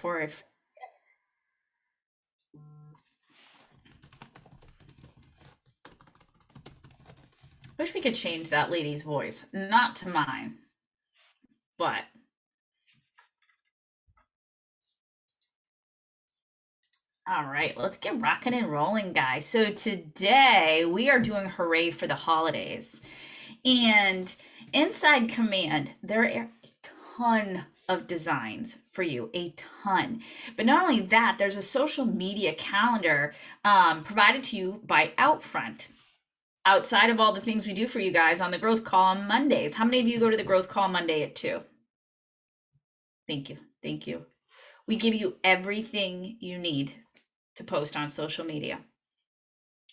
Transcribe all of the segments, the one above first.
before I wish we could change that lady's voice. Not to mine, but all right, let's get rocking and rolling, guys. So today we are doing Hooray for the holidays. And inside Command, there are a ton of designs for you, a ton. But not only that, there's a social media calendar provided to you by Outfront. Outside of all the things we do for you guys on the growth call on Mondays. How many of you go to the growth call Monday at 2? Thank you. Thank you. We give you everything you need to post on social media.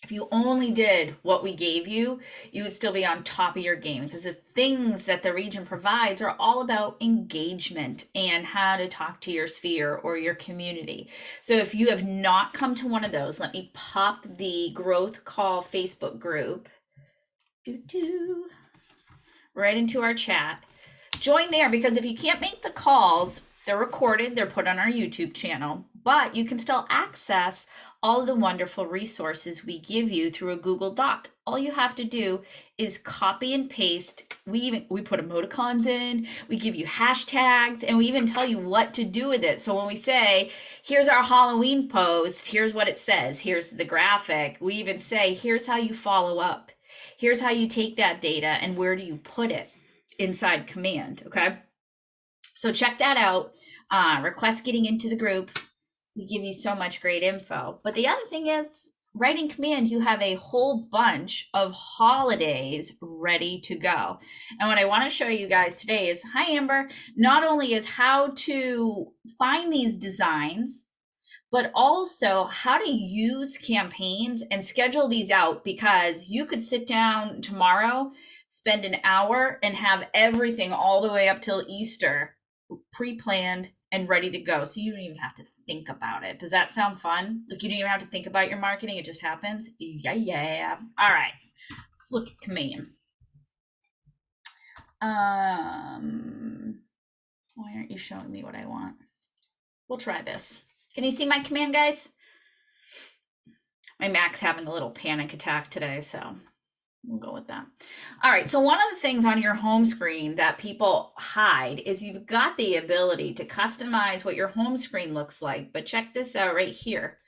If you only did what we gave you, you would still be on top of your game, because the things that the region provides are all about engagement and how to talk to your sphere or your community. So if you have not come to one of those, let me pop the Growth Call Facebook group right into our chat. Join there, because if you can't make the calls, they're recorded, they're put on our YouTube channel, but you can still access all of the wonderful resources we give you through a Google Doc. All you have to do is copy and paste. We put emoticons in, we give you hashtags, and we even tell you what to do with it. So when we say, here's our Halloween post, here's what it says, here's the graphic, we even say, here's how you follow up. Here's how you take that data and where do you put it inside Command, okay? So check that out. Request getting into the group. We give you so much great info. But the other thing is, right in Command, you have a whole bunch of holidays ready to go. And what I want to show you guys today is, hi Amber, not only is how to find these designs, but also how to use campaigns and schedule these out, because you could sit down tomorrow, spend an hour, and have everything all the way up till Easter pre-planned and ready to go. So you don't even have to think about it. Does that sound fun? Like, you don't even have to think about your marketing. It just happens. Yeah. All right. Let's look at Command. Why aren't you showing me what I want? We'll try this. Can you see my Command, guys? My Mac's having a little panic attack today, so we'll go with that. All right, so one of the things on your home screen that people hide is you've got the ability to customize what your home screen looks like. But check this out right here.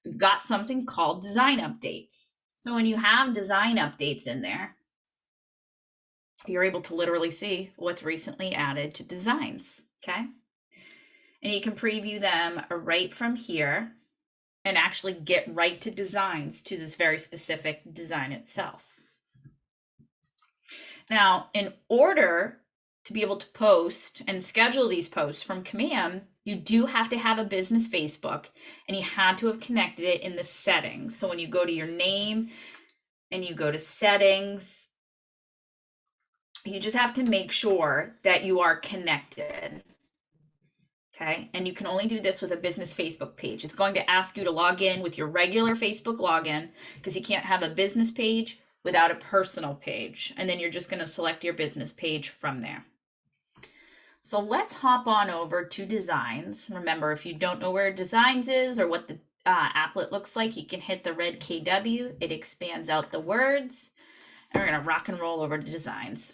We've got something called design updates. So when you have design updates in there, you're able to literally see what's recently added to designs, okay? And you can preview them right from here and actually get right to designs, to this very specific design itself. Now, in order to be able to post and schedule these posts from Command, you do have to have a business Facebook, and you had to have connected it in the settings. So when you go to your name and you go to settings, you just have to make sure that you are connected. Okay, and you can only do this with a business Facebook page. It's going to ask you to log in with your regular Facebook login, because you can't have a business page without a personal page. And then you're just going to select your business page from there. So let's hop on over to designs. Remember, if you don't know where designs is or what the applet looks like, you can hit the red KW. It expands out the words. And we're going to rock and roll over to designs.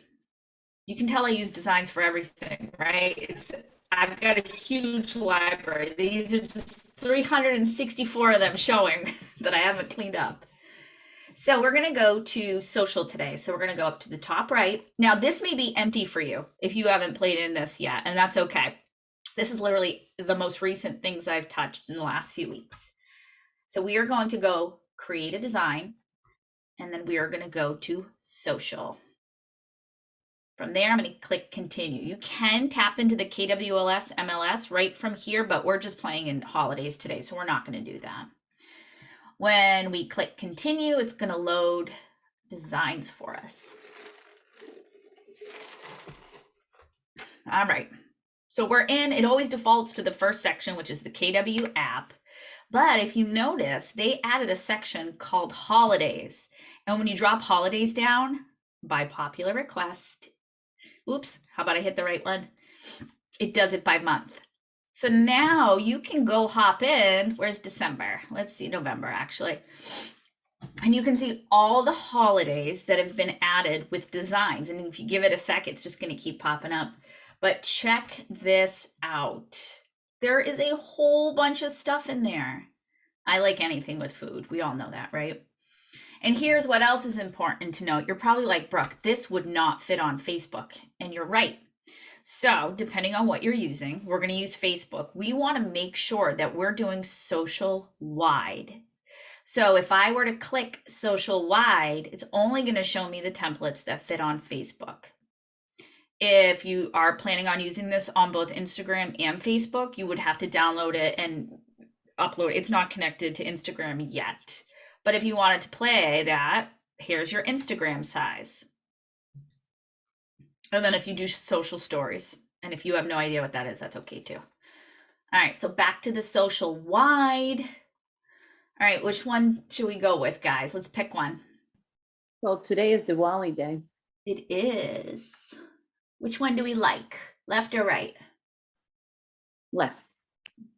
You can tell I use designs for everything, right? I've got a huge library. These are just 364 of them showing that I haven't cleaned up. So we're going to go to social today. So we're going to go up to the top right. Now, this may be empty for you if you haven't played in this yet, and that's okay. This is literally the most recent things I've touched in the last few weeks. So we are going to go create a design, and then we are going to go to social. From there, I'm going to click continue. You can tap into the KWLS MLS right from here, but we're just playing in holidays today, so we're not going to do that. When we click continue, it's going to load designs for us. All right, so we're in. It always defaults to the first section, which is the KW app. But if you notice, they added a section called holidays. And when you drop holidays down by popular request, oops, how about I hit the right one? It does it by month. So now you can go hop in. Where's December? Let's see, November actually. And you can see all the holidays that have been added with designs. And if you give it a sec, it's just going to keep popping up. But check this out. There is a whole bunch of stuff in there. I like anything with food. We all know that, right? And here's what else is important to note. You're probably like, Brooke, this would not fit on Facebook. And you're right. So depending on what you're using, we're going to use Facebook. We want to make sure that we're doing social wide. So if I were to click social wide, it's only going to show me the templates that fit on Facebook. If you are planning on using this on both Instagram and Facebook, you would have to download it and upload. It's not connected to Instagram yet. But if you wanted to play that, here's your Instagram size. And then if you do social stories, and if you have no idea what that is, that's okay too. All right, so back to the social wide. All right, which one should we go with, guys? Let's pick one. Well, today is Diwali day. It is. Which one do we like? Left or right? Left.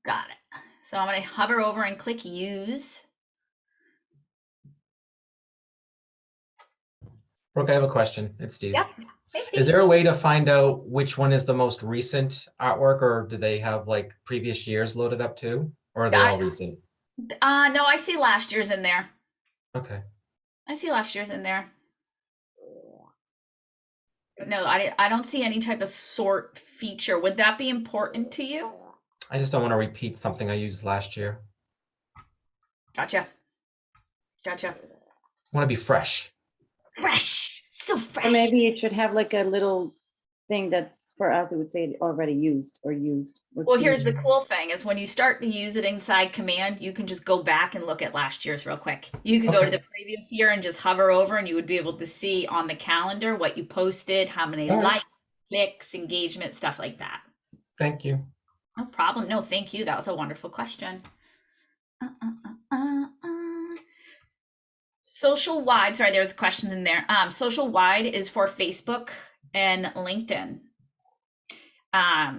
Got it. So I'm going to hover over and click use. Brooke, I have a question. It's Steve. Yep. Hey, Steve. Is there a way to find out which one is the most recent artwork, or do they have like previous years loaded up too? Or are they all recent? No, I see last year's in there. Okay. I see last year's in there. No, I don't see any type of sort feature. Would that be important to you? I just don't want to repeat something I used last year. Gotcha. I want to be fresh. Fresh. So fresh. Or maybe it should have like a little thing that for us it would say already used or used. Well, here's the cool thing is when you start to use it inside command, you can just go back and look at last year's real quick. You could go to the previous year and just hover over and you would be able to see on the calendar what you posted, how many likes, clicks, engagement, stuff like that. Thank you. No problem. No, thank you. That was a wonderful question. Social wide, sorry, there's questions in there. Social wide is for Facebook and LinkedIn.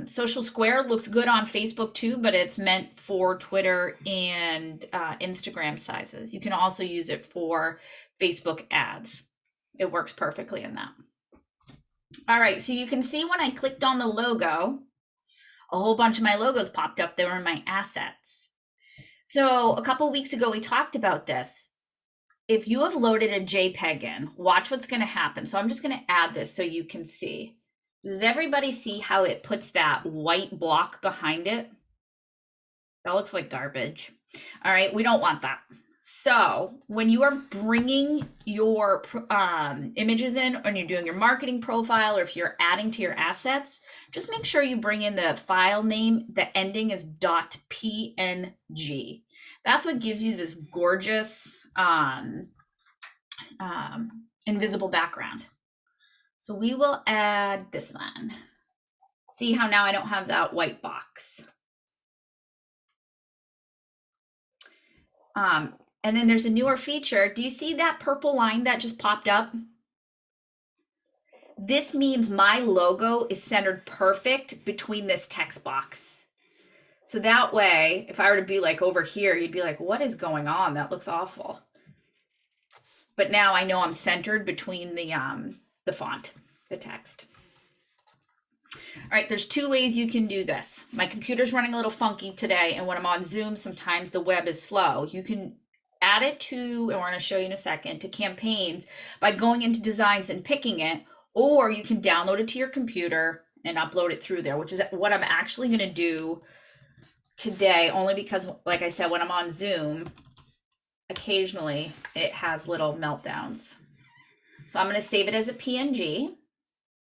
Social Square looks good on Facebook too, but it's meant for Twitter and Instagram sizes. You can also use it for Facebook ads. It works perfectly in that. All right, so you can see when I clicked on the logo, a whole bunch of my logos popped up. They were in my assets. So a couple weeks ago, we talked about this. If you have loaded a JPEG in, watch what's going to happen. So I'm just going to add this so you can see. Does everybody see how it puts that white block behind it? That looks like garbage. All right, we don't want that. So when you are bringing your images in, and you're doing your marketing profile, or if you're adding to your assets, just make sure you bring in the file name. The ending is .png. That's what gives you this gorgeous invisible background. So we will add this one. See how now I don't have that white box. And then there's a newer feature. Do you see that purple line that just popped up? This means my logo is centered perfect between this text box. So that way, if I were to be like over here, you'd be like, what is going on? That looks awful. But now I know I'm centered between the font, the text. All right, there's two ways you can do this. My computer's running a little funky today, and when I'm on Zoom, sometimes the web is slow. You can add it to, and we're going to show you in a second, to campaigns by going into designs and picking it, or you can download it to your computer and upload it through there, which is what I'm actually going to do today, only because, like I said, when I'm on Zoom, occasionally it has little meltdowns. So I'm going to save it as a PNG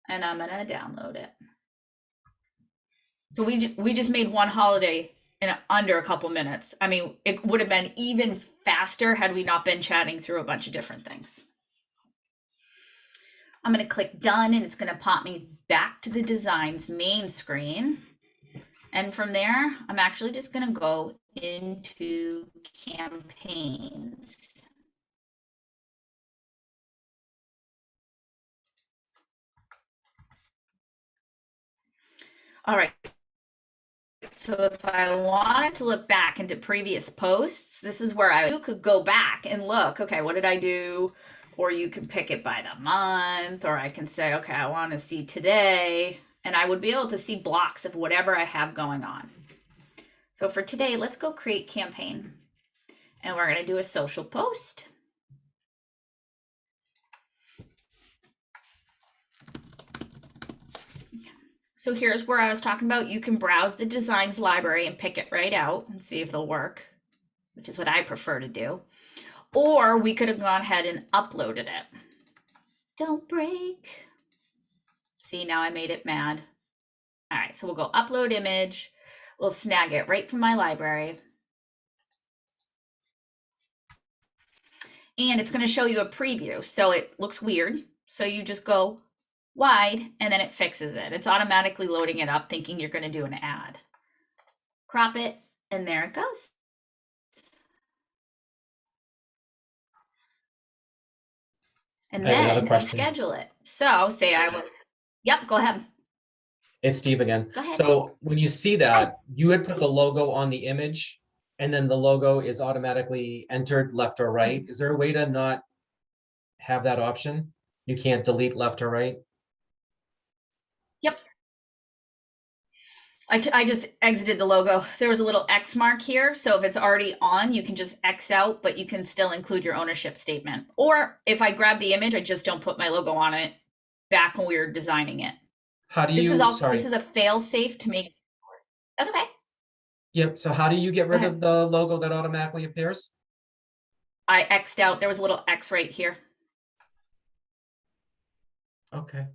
and I'm going to download it. So we just made one holiday in under a couple minutes. I mean, it would have been even faster had we not been chatting through a bunch of different things. I'm going to click done and it's going to pop me back to the designs main screen. And from there, I'm actually just going to go into campaigns. All right. So if I wanted to look back into previous posts, this is where you could go back and look, okay, what did I do? Or you can pick it by the month, or I can say, okay, I want to see today. And I would be able to see blocks of whatever I have going on. So for today, let's go create campaign. And we're going to do a social post. So here's where I was talking about. You can browse the designs library and pick it right out and see if it'll work, which is what I prefer to do. Or we could have gone ahead and uploaded it. Don't break. See, now I made it mad. All right, so we'll go upload image. We'll snag it right from my library. And it's going to show you a preview. So it looks weird. So you just go wide and then it fixes it. It's automatically loading it up thinking you're going to do an ad. Crop it and there it goes. And I have another then question. schedule it. So say I was, yep, go ahead. It's Steve again. Go ahead. So when you see that, you had put the logo on the image and then the logo is automatically entered left or right. Is there a way to not have that option? You can't delete left or right? Yep. I just exited the logo. There was a little X mark here. So if it's already on, you can just X out, but you can still include your ownership statement. Or if I grab the image, I just don't put my logo on it back when we were designing it. How do This you, is also, sorry. this is a fail safe to make. That's okay. Yep, so how do you get rid ahead. of the logo that automatically appears? I X'd out. There was a little X right here. Okay,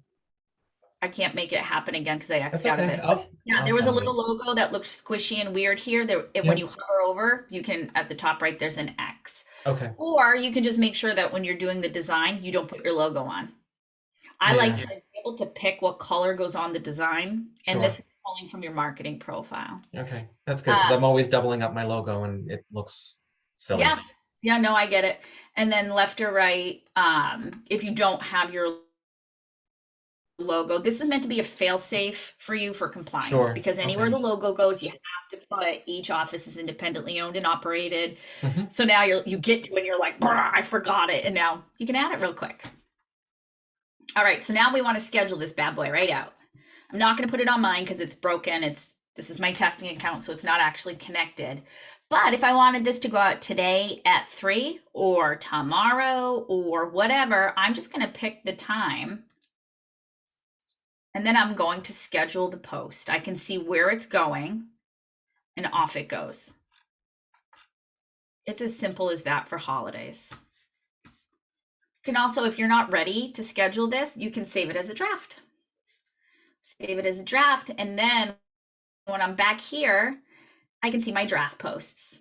I can't make it happen again because I that's X'd out of okay. it. Yeah, there was a find it. little logo that looked squishy and weird here. When Yep. you hover over, you can, at the top right, there's an X. Okay, Or you can just make sure that when you're doing the design, you don't put your logo on. I like Yeah. to be able to pick what color goes on the design. And Sure. this is pulling from your marketing profile. Okay, that's good because I'm always doubling up my logo and it looks silly. Yeah. Yeah, no, I get it. And then left or right, if you don't have your logo, this is meant to be a fail safe for you for compliance. Sure, Because anywhere okay. the logo goes, you have to put each office is independently owned and operated. Mhm. So now you get to when you're like, I forgot it. And now you can add it real quick. All right, so now we want to schedule this bad boy right out. I'm not going to put it on mine because it's broken. This is my testing account, so it's not actually connected. But if I wanted this to go out today at 3 or tomorrow or whatever, I'm just going to pick the time. And then I'm going to schedule the post. I can see where it's going and off it goes. It's as simple as that for holidays. You can also, if you're not ready to schedule this, you can save it as a draft. Save it as a draft. And then when I'm back here, I can see my draft posts.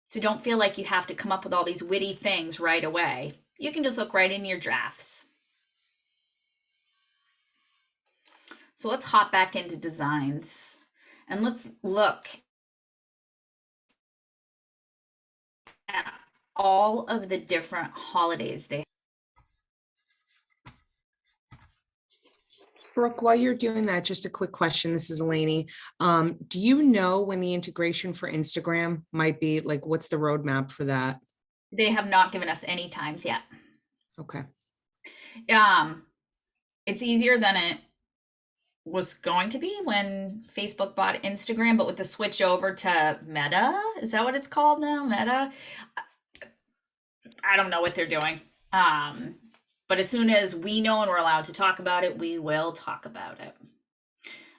So don't feel like you have to come up with all these witty things right away. You can just look right in your drafts. So let's hop back into designs and let's look at all of the different holidays they have. Brooke, while you're doing that, just a quick question. This is Eleni. Do you know when the integration for Instagram might be? Like, what's the roadmap for that? They have not given us any times yet. Okay. It's easier than it was going to be when Facebook bought Instagram, but with the switch over to Meta, is that what it's called now? Meta? I don't know what they're doing. But as soon as we know and we're allowed to talk about it, we will talk about it.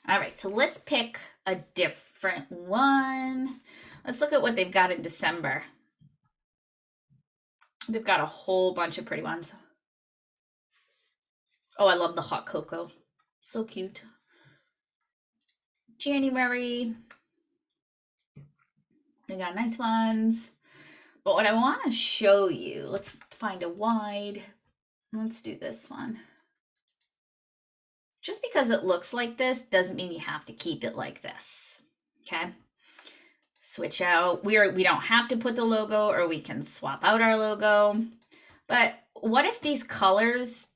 All right, so let's pick a different one. Let's look at what they've got in December. They've got a whole bunch of pretty ones. Oh, I love the hot cocoa. So cute. January. They got nice ones. But what I want to show you, let's find a wide. Let's do this one. Just because it looks like this doesn't mean you have to keep it like this. Okay. Switch out. We don't have to put the logo, or we can swap out our logo. But what if these colors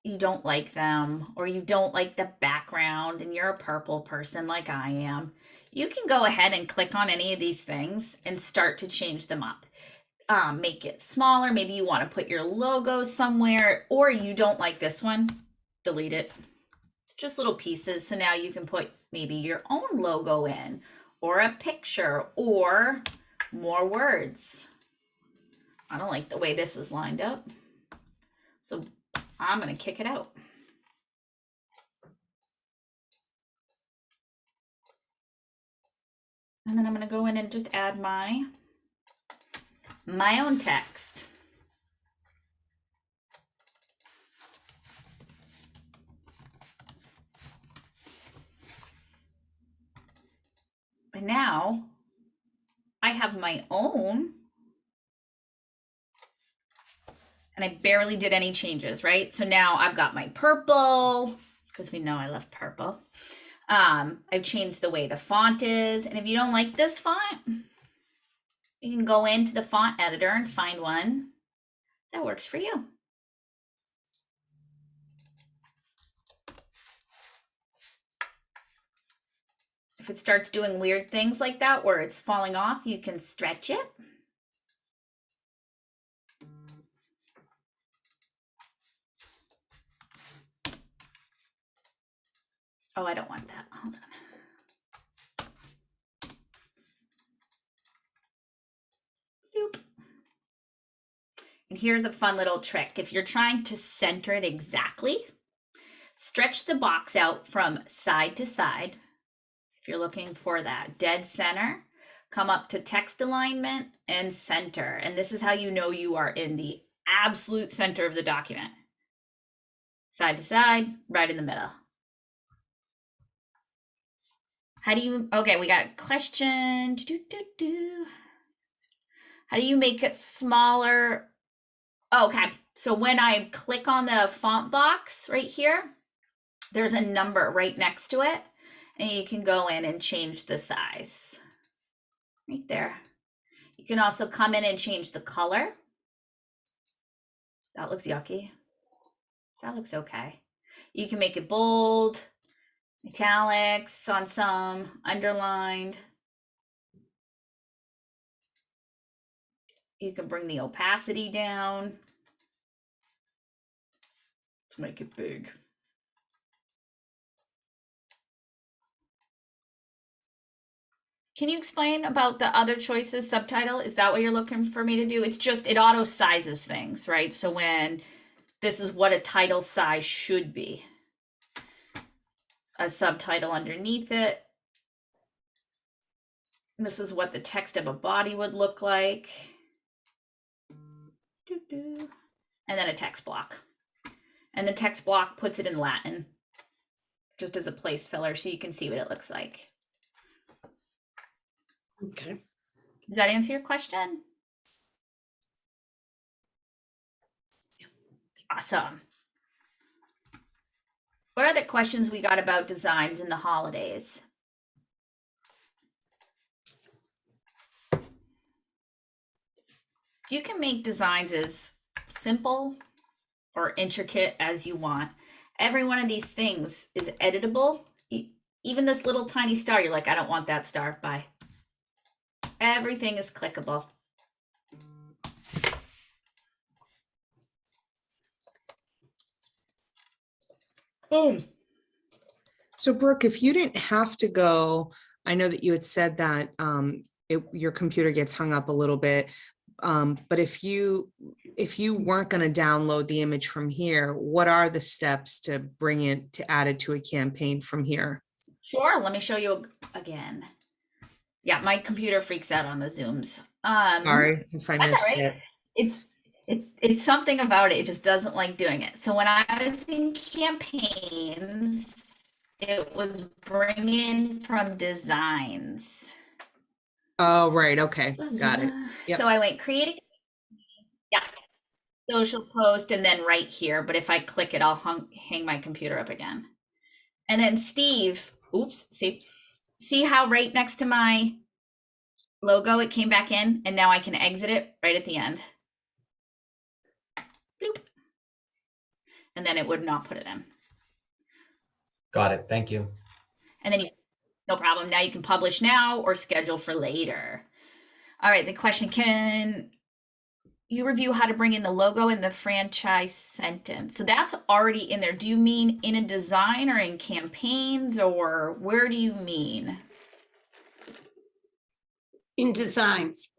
you don't like them, or you don't like the background and you're a purple person like I am, you can go ahead and click on any of these things and start to change them up. Make it smaller. Maybe you want to put your logo somewhere, or you don't like this one, delete it. It's just little pieces. So now you can put maybe your own logo in, or a picture, or more words. I don't like the way this is lined up, so I'm going to kick it out. And then I'm going to go in and just add my own text. And now I have my own, and I barely did any changes, right? So now I've got my purple, because we know I love purple. I've changed the way the font is. And if you don't like this font, you can go into the font editor and find one that works for you. If it starts doing weird things like that, where it's falling off, you can stretch it. Oh, I don't want that. Hold on. Bloop. And here's a fun little trick. If you're trying to center it exactly, stretch the box out from side to side. If you're looking for that dead center, come up to text alignment and center. And this is how you know you are in the absolute center of the document. Side to side, right in the middle. How do you, okay, we got a question. How do you make it smaller? Okay, so when I click on the font box right here, there's a number right next to it, and you can go in and change the size right there. You can also come in and change the color. That looks yucky. That looks okay. You can make it bold, italics on some, underlined. You can bring the opacity down. Let's make it big. Can you explain about the other choices, subtitle? Is that what you're looking for me to do? It's just, it auto sizes things, right? So when this is what a title size should be. A subtitle underneath it. This is what the text of a body would look like. And then a text block. And the text block puts it in Latin, just as a place filler, so you can see what it looks like. Okay. Does that answer your question? Yes. Awesome. What other questions we got about designs in the holidays? You can make designs as simple or intricate as you want. Every one of these things is editable. Even this little tiny star, you're like, I don't want that star, bye. Everything is clickable. Boom. So Brooke, if you didn't have to go, I know that you had said that your computer gets hung up a little bit. But if you weren't going to download the image from here, what are the steps to bring it, to add it to a campaign from here? Sure, let me show you again. Yeah, my computer freaks out on the Zooms. Sorry if I That's missed all right. it. It's something about it. It just doesn't like doing it. So when I was in campaigns, it was bringing from designs. Oh, right. Okay. Got it. Yep. So I went create, yeah, social post, and then right here. But if I click it, I'll hang my computer up again. And then Steve, oops, see how right next to my logo, it came back in, and now I can exit it right at the end. Bloop. and then it would not put it in. Got it. Thank you. And then no problem. Now you can publish now or schedule for later. All right, the question, can you review how to bring in the logo in the franchise sentence? So that's already in there. Do you mean in a design or in campaigns, or where do you mean? In designs.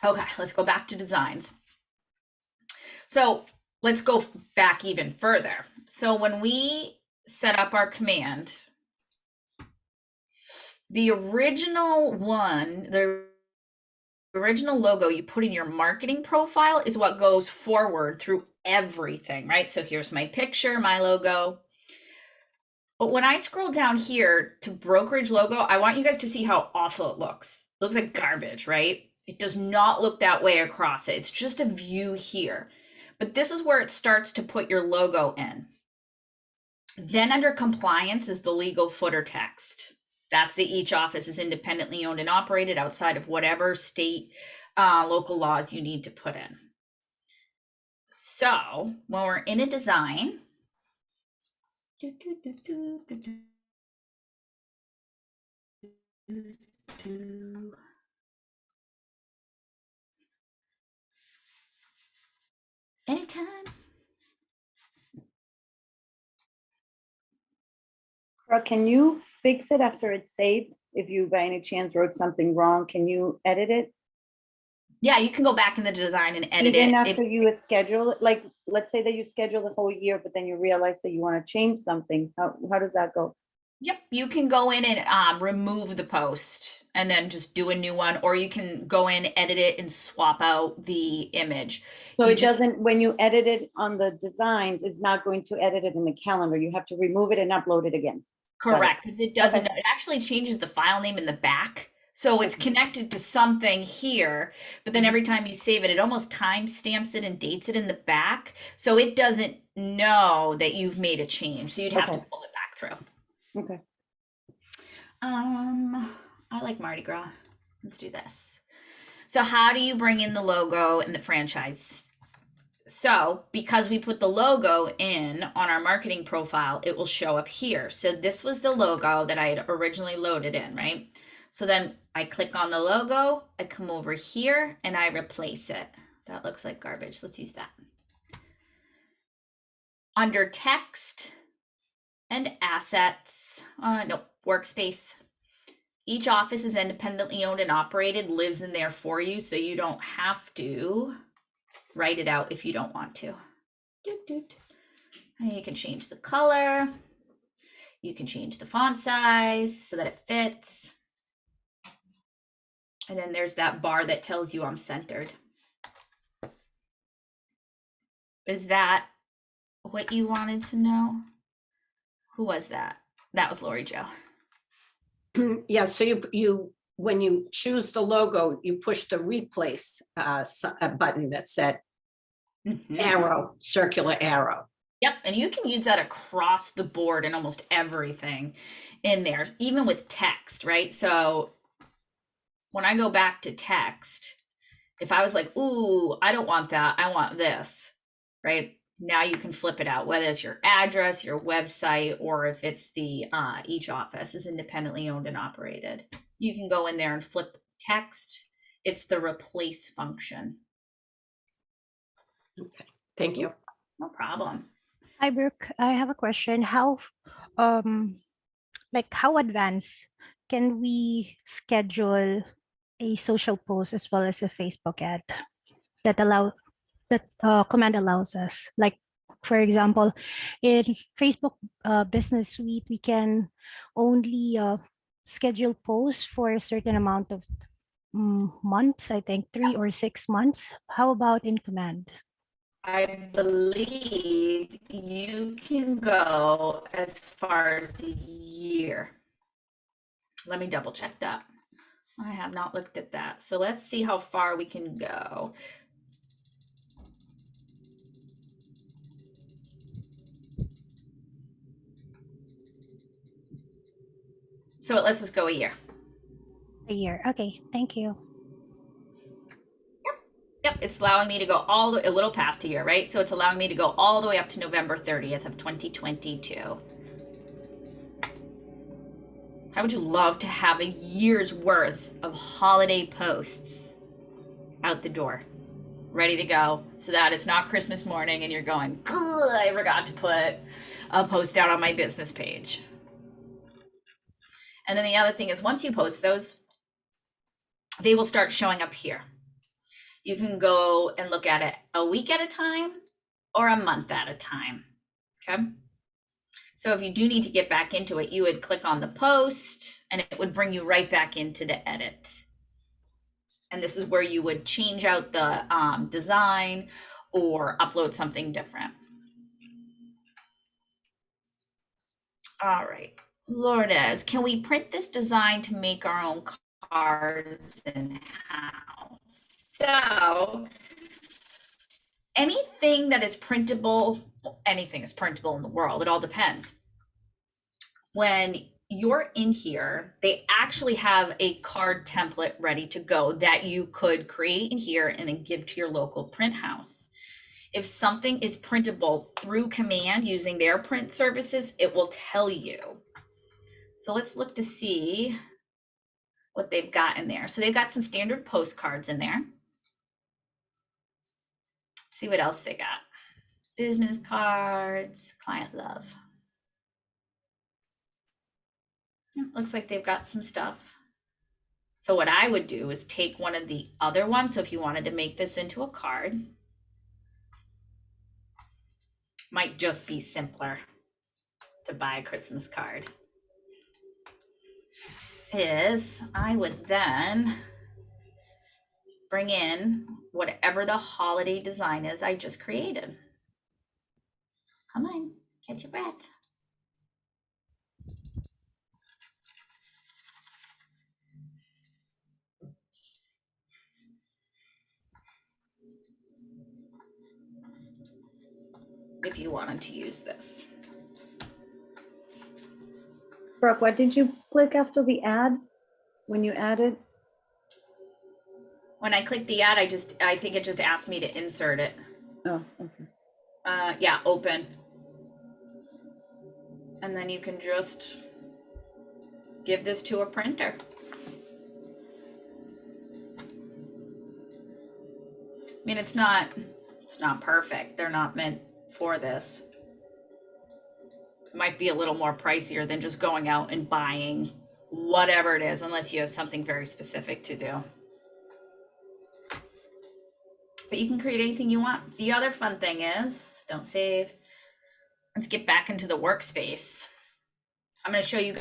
Okay, let's go back to designs. So let's go back even further. So when we set up our command, the original one, the original logo you put in your marketing profile is what goes forward through everything, right? So here's my picture, my logo. But when I scroll down here to brokerage logo, I want you guys to see how awful it looks. It looks like garbage, right? It does not look that way across it. It's just a view here. But this is where it starts to put your logo in. Then under compliance is the legal footer text. That's the each office is independently owned and operated outside of whatever state, local laws you need to put in. So when we're in a design, anytime. Or can you fix it after it's saved? If you by any chance wrote something wrong, can you edit it? Yeah, you can go back in the design and edit Even it. after you had scheduled it, like, let's say that you schedule the whole year, but then you realize that you want to change something. How does that go? Yep, you can go in and remove the post and then just do a new one, or you can go in, edit it, and swap out the image. So You it just- doesn't, when you edit it on the designs, it's not going to edit it in the calendar. You have to remove it and upload it again. Correct, because it doesn't, Okay. it actually changes the file name in the back. So it's connected to something here, but then every time you save it, it almost time stamps it and dates it in the back. So it doesn't know that you've made a change. So you'd have to Okay. pull it back through. Okay. I like Mardi Gras. Let's do this. So how do you bring in the logo and the franchise? So because we put the logo in on our marketing profile, it will show up here. So this was the logo that I had originally loaded in, right? So then I click on the logo, I come over here and I replace it. That looks like garbage. Let's use that. Under text and assets, no, workspace. Each office is independently owned and operated, lives in there for you, so you don't have to write it out if you don't want to. Doot, doot. And you can change the color. You can change the font size so that it fits. And then there's that bar that tells you I'm centered. Is that what you wanted to know? Who was that? That was Lori Jo. Yeah, so you when you choose the logo, you push the replace button that said arrow, circular arrow. Yep, and you can use that across the board in almost everything in there, even with text, right? So when I go back to text, if I was like, ooh, I don't want that, I want this, right? Now you can flip it out, whether it's your address, your website, or if it's the each office is independently owned and operated. You can go in there and flip text. It's the replace function. Okay, thank you. No problem. Hi, Brooke. I have a question. How advanced can we schedule a social post as well as a Facebook ad that command allows us? Like, for example, in Facebook Business Suite, we can only schedule posts for a certain amount of months, I think 3 or 6 months. How about in Command? I believe you can go as far as a year. Let me double check that. I have not looked at that. So let's see how far we can go. So it lets us go a year. A year. Okay, thank you. Yep. it's allowing me to go a little past a year, right? So it's allowing me to go all the way up to November 30th of 2022. How would you love to have a year's worth of holiday posts out the door, ready to go, so that it's not Christmas morning and you're going, I forgot to put a post out on my business page. And then the other thing is, once you post those, they will start showing up here. You can go and look at it a week at a time or a month at a time, okay? So if you do need to get back into it, you would click on the post and it would bring you right back into the edit. And this is where you would change out the design or upload something different. All right, Lourdes, can we print this design to make our own cards in-house? So anything that is printable, anything is printable in the world, it all depends. When you're in here, they actually have a card template ready to go that you could create in here and then give to your local print house. If something is printable through command using their print services, it will tell you. So let's look to see what they've got in there. So they've got some standard postcards in there. See what else they got. Business cards, client love. Looks like they've got some stuff. So what I would do is take one of the other ones. So if you wanted to make this into a card, might just be simpler to buy a Christmas card, is I would then bring in whatever the holiday design is I just created. Come on, catch your breath. If you wanted to use this. Brooke, what did you click after the ad when you added? When I click the ad, I think it just asked me to insert it. Oh, okay. Yeah, open. And then you can just give this to a printer. I mean, it's not perfect. They're not meant for this. It might be a little more pricier than just going out and buying whatever it is, unless you have something very specific to do. But you can create anything you want. The other fun thing is, don't save. Let's get back into the workspace. I'm going to show you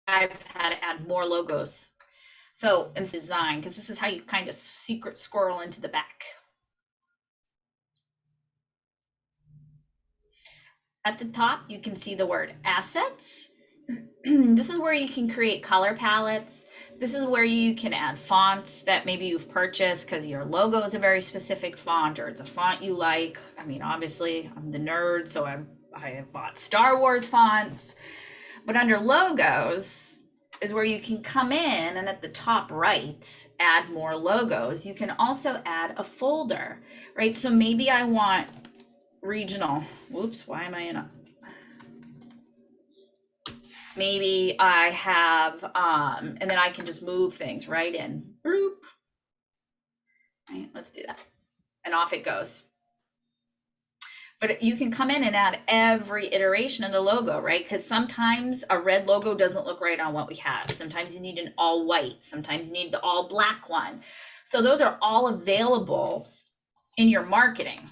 guys how to add more logos. So in design, because this is how you kind of secret squirrel into the back. At the top, you can see the word assets. This is where you can create color palettes. This is where you can add fonts that maybe you've purchased because your logo is a very specific font or it's a font you like. I mean, obviously, I'm the nerd, so I have bought Star Wars fonts. But under logos is where you can come in and at the top right, add more logos. You can also add a folder, right? So maybe I want regional. Whoops, why am I in a... Maybe I have, and then I can just move things right in. Bloop. Right, let's do that. And off it goes. But you can come in and add every iteration of the logo, right? Because sometimes a red logo doesn't look right on what we have. Sometimes you need an all white. Sometimes you need the all black one. So those are all available in your marketing.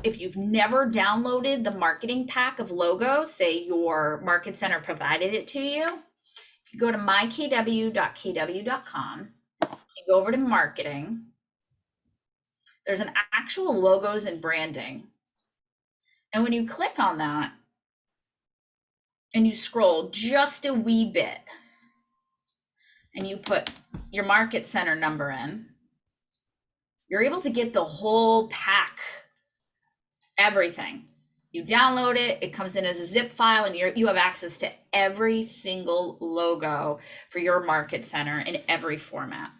If you've never downloaded the marketing pack of logos, say your market center provided it to you, if you go to mykw.kw.com, you go over to marketing, there's an actual logos and branding. And when you click on that and you scroll just a wee bit and you put your market center number in, you're able to get the whole pack. Everything. You download it, it comes in as a zip file, and you have access to every single logo for your market center in every format.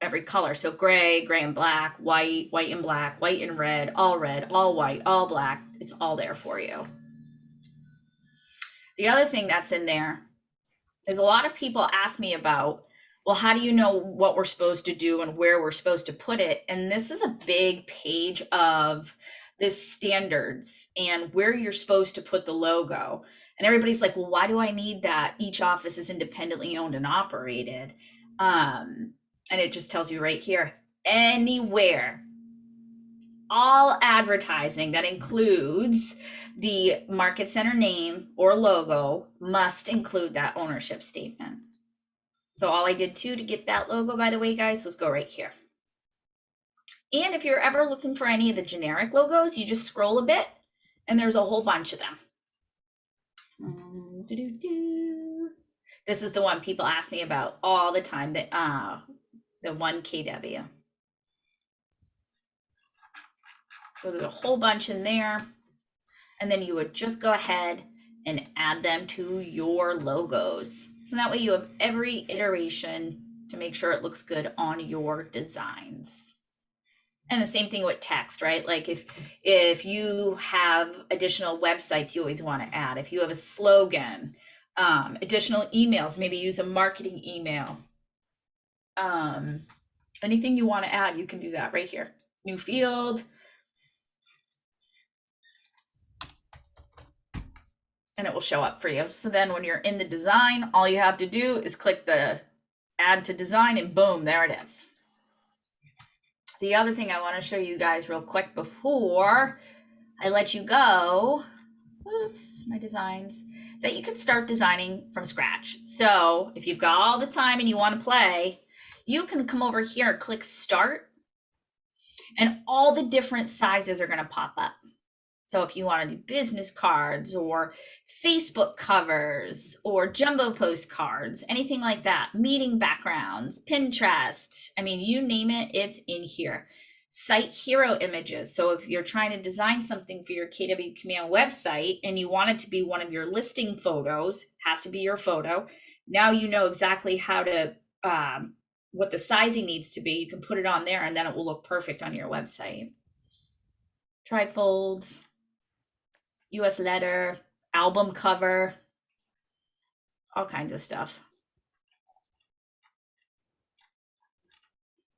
every color. So gray, gray and black, white, white and black, white and red, all white, all black. It's all there for you. The other thing that's in there is a lot of people ask me about, well, how do you know what we're supposed to do and where we're supposed to put it? And this is a big page of the standards and where you're supposed to put the logo. And everybody's like, well, why do I need that? Each office is independently owned and operated. And it just tells you right here, anywhere, all advertising that includes the market center name or logo must include that ownership statement. So all I did too to get that logo, by the way, guys, was go right here. And if you're ever looking for any of the generic logos, you just scroll a bit and there's a whole bunch of them. This is the one people ask me about all the time, that the one KW. So there's a whole bunch in there. And then you would just go ahead and add them to your logos. And that way you have every iteration to make sure it looks good on your designs. And the same thing with text, right? Like if you have additional websites you always want to add, if you have a slogan, additional emails, maybe use a marketing email. Anything you want to add, you can do that right here. New field. And it will show up for you. So then when you're in the design, all you have to do is click the add to design and boom, there it is. The other thing I want to show you guys real quick before I let you go, whoops, my designs, is that you can start designing from scratch. So if you've got all the time and you want to play, you can come over here and click start, and all the different sizes are going to pop up. So if you want to do business cards or Facebook covers or jumbo postcards, anything like that, meeting backgrounds, Pinterest, I mean, you name it, it's in here. Site hero images. So if you're trying to design something for your KW Command website and you want it to be one of your listing photos, has to be your photo. Now you know exactly how to, what the sizing needs to be. You can put it on there and then it will look perfect on your website. Trifolds. US letter, album cover, all kinds of stuff.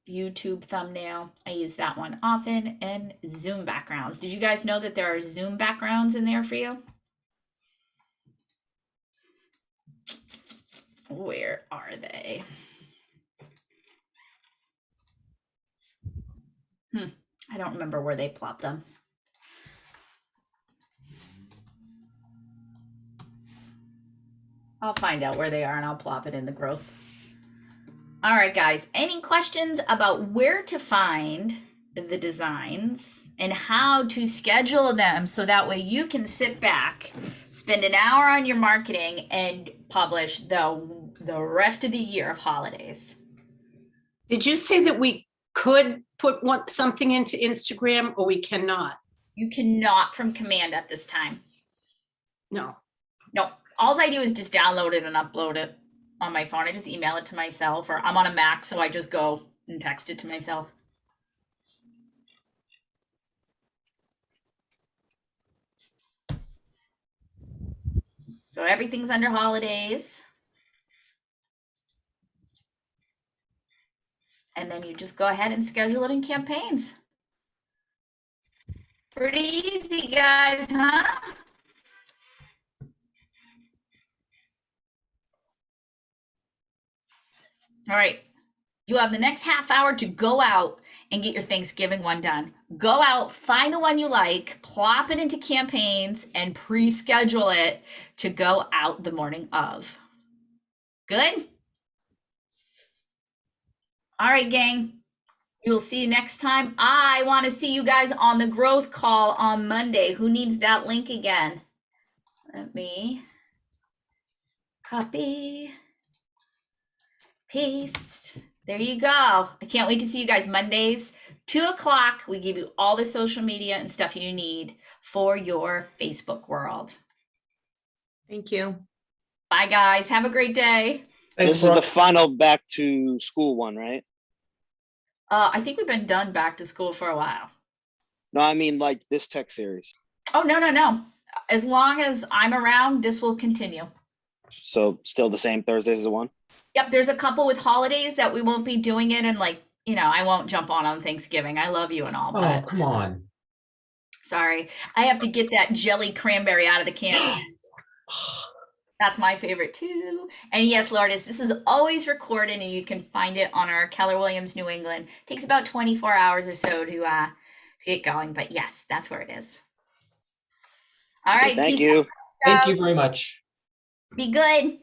YouTube thumbnail, I use that one often, and Zoom backgrounds. Did you guys know that there are Zoom backgrounds in there for you? Where are they? I don't remember where they plop them. I'll find out where they are and I'll plop it in the growth. All right, guys, any questions about where to find the designs and how to schedule them so that way you can sit back, spend an hour on your marketing and publish the rest of the year of holidays? Did you say that we could put something into Instagram or we cannot? You cannot from command at this time. No. No. All I do is just download it and upload it on my phone. I just email it to myself, or I'm on a Mac, so I just go and text it to myself. So everything's under holidays. And then you just go ahead and schedule it in campaigns. Pretty easy, guys, huh? All right, you have the next half hour to go out and get your Thanksgiving one done. Go out, find the one you like, plop it into campaigns, and pre-schedule it to go out the morning of. Good? All right, gang. We will see you next time. I want to see you guys on the growth call on Monday. Who needs that link again? Let me copy. Paste. There you go. I can't wait to see you guys Mondays, 2 o'clock. We give you all the social media and stuff you need for your Facebook world. Thank you. Bye, guys. Have a great day. Thanks, This is the Brooke. final back to school one, right? I think we've been done back to school for a while. No, I mean like this tech series. Oh, no, no, no. As long as I'm around, this will continue. So still the same Thursdays as the one? Yep, there's a couple with holidays that we won't be doing it, and like, I won't jump on Thanksgiving. I love you and all, Oh, but come on. sorry. I have to get that jelly cranberry out of the cans. That's my favorite too. And yes, Lourdes, this is always recorded and you can find it on our Keller Williams New England. Takes about 24 hours or so to get going, but yes, that's where it is. All right. Thank peace you. out. Thank you very much. Be good.